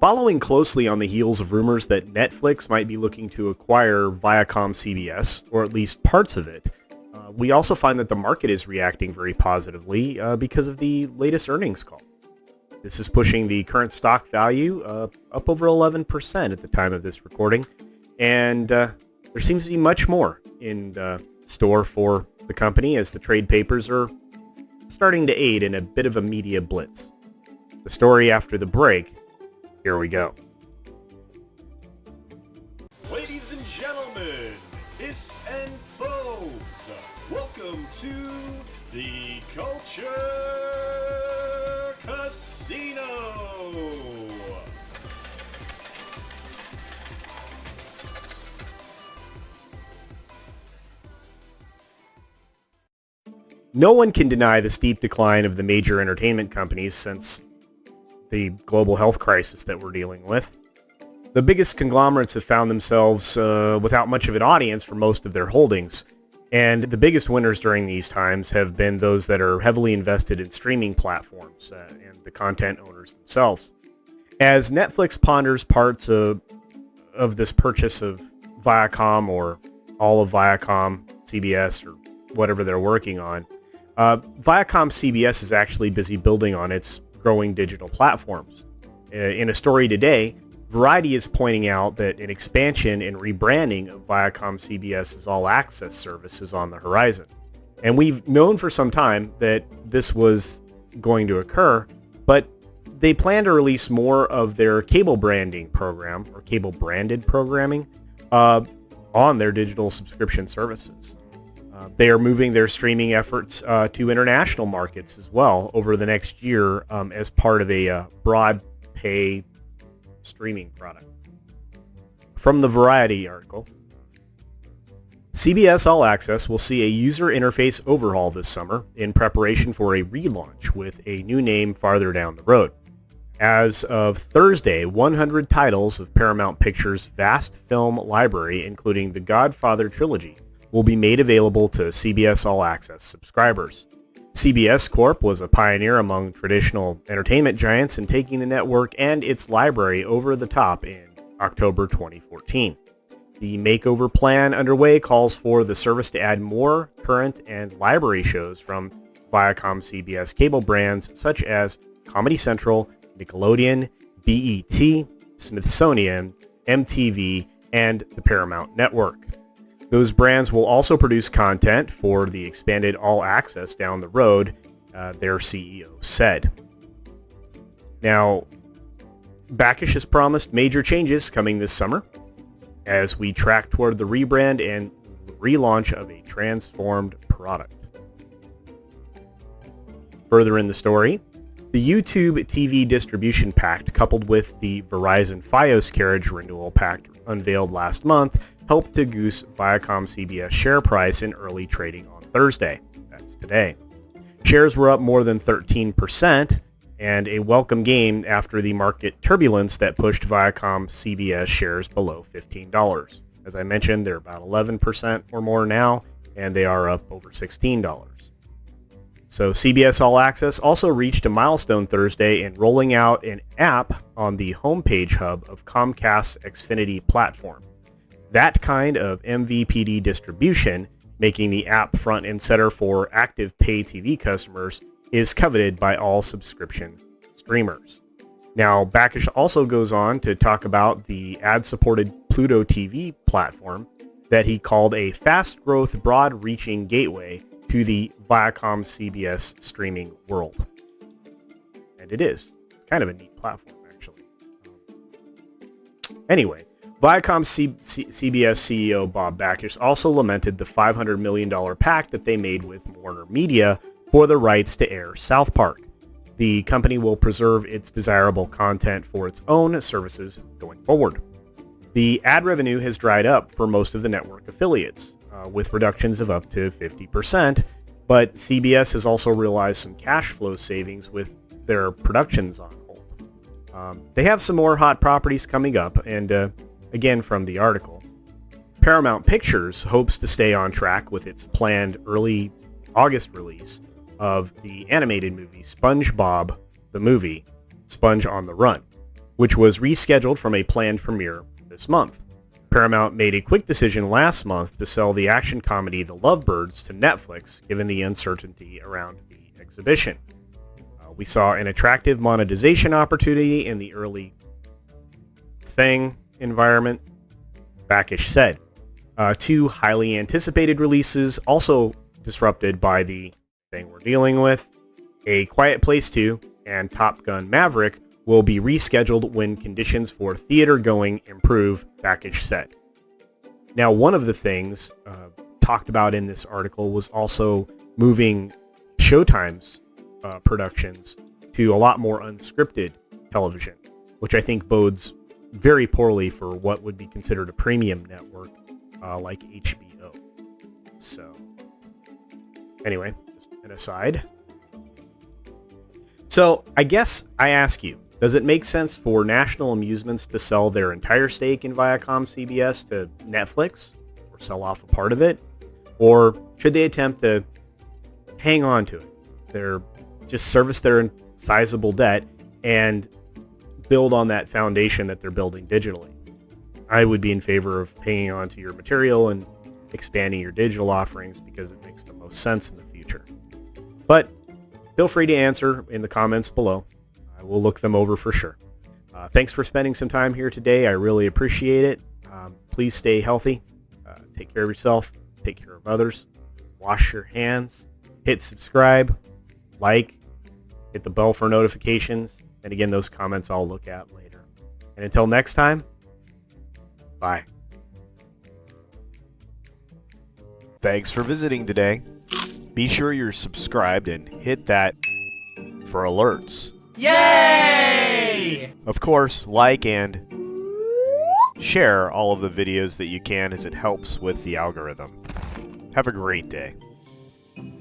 Following closely on the heels of rumors that Netflix might be looking to acquire ViacomCBS, or at least parts of it, we also find that the market is reacting very positively because of the latest earnings call. This is pushing the current stock value up over 11% at the time of this recording, and there seems to be much more in store for the company as the trade papers are starting to aid in a bit of a media blitz. The story after the break. Here we go. Ladies and gentlemen, hiss and foes, welcome to the Culture Casino. No one can deny the steep decline of the major entertainment companies since the global health crisis that we're dealing with. The biggest conglomerates have found themselves without much of an audience for most of their holdings, and the biggest winners during these times have been those that are heavily invested in streaming platforms and the content owners themselves. As Netflix ponders parts of this purchase of Viacom or all of ViacomCBS or whatever they're working on, ViacomCBS is actually busy building on its growing digital platforms. In a story today, Variety is pointing out that an expansion and rebranding of ViacomCBS's all-access service is on the horizon. And we've known for some time that this was going to occur, but they plan to release more of their cable branding program, or cable branded programming, on their digital subscription services. They are moving their streaming efforts to international markets as well over the next year as part of a broad pay streaming product. From the Variety article, CBS All Access will see a user interface overhaul this summer in preparation for a relaunch with a new name farther down the road. As of Thursday, 100 titles of Paramount Pictures' vast film library, including the Godfather trilogy, will be made available to CBS All Access subscribers. CBS Corp was a pioneer among traditional entertainment giants in taking the network and its library over the top in October 2014. The makeover plan underway calls for the service to add more current and library shows from ViacomCBS cable brands such as Comedy Central, Nickelodeon, BET, Smithsonian, MTV, and the Paramount Network. Those brands will also produce content for the expanded All Access down the road, their CEO said. Now, Backish has promised major changes coming this summer as we track toward the rebrand and relaunch of a transformed product. Further in the story, the YouTube TV Distribution Pact coupled with the Verizon Fios Carriage Renewal Pact unveiled last month helped to goose ViacomCBS share price in early trading on Thursday. That's today. Shares were up more than 13% and a welcome gain after the market turbulence that pushed ViacomCBS shares below $15. As I mentioned, they're about 11% or more now, and they are up over $16. So CBS All Access also reached a milestone Thursday in rolling out an app on the homepage hub of Comcast's Xfinity platform. That kind of MVPD distribution, making the app front and center for active pay TV customers, is coveted by all subscription streamers. Now, Backish also goes on to talk about the ad-supported Pluto TV platform that he called a fast-growth, broad-reaching gateway to the ViacomCBS streaming world. And it is. It's kind of a neat platform, actually. Anyway, ViacomCBS CEO Bob Backish also lamented the $500 million pact that they made with Warner Media for the rights to air South Park. The company will preserve its desirable content for its own services going forward. The ad revenue has dried up for most of the network affiliates, with reductions of up to 50%, but CBS has also realized some cash flow savings with their productions on hold. They have some more hot properties coming up, and again from the article, Paramount Pictures hopes to stay on track with its planned early August release of the animated movie SpongeBob the Movie, Sponge on the Run. which was rescheduled from a planned premiere this month. Paramount made a quick decision last month to sell the action comedy The Lovebirds to Netflix, given the uncertainty around the exhibition. We saw an attractive monetization opportunity in the early thing environment. Backish said. Two highly anticipated releases also disrupted by the thing we're dealing with. A Quiet Place 2 and Top Gun Maverick will be rescheduled when conditions for theater going improve, Backish said. Now, one of the things talked about in this article was also moving Showtime's productions to a lot more unscripted television, which I think bodes very poorly for what would be considered a premium network like HBO. So, anyway, just an aside. So, I guess I ask you, does it make sense for National Amusements to sell their entire stake in ViacomCBS to Netflix, or sell off a part of it? Or should they attempt to hang on to it? Just service their sizable debt and build on that foundation that they're building digitally. I would be in favor of hanging on to your material and expanding your digital offerings because it makes the most sense in the future. But feel free to answer in the comments below. I will look them over for sure. Thanks for spending some time here today. I really appreciate it. Please stay healthy. Take care of yourself. Take care of others. Wash your hands. Hit subscribe. Like. Hit the bell for notifications. And again, those comments I'll look at later. And until next time, bye. Thanks for visiting today. Be sure you're subscribed and hit that for alerts. Yay! Of course, like and share all of the videos that you can, as it helps with the algorithm. Have a great day.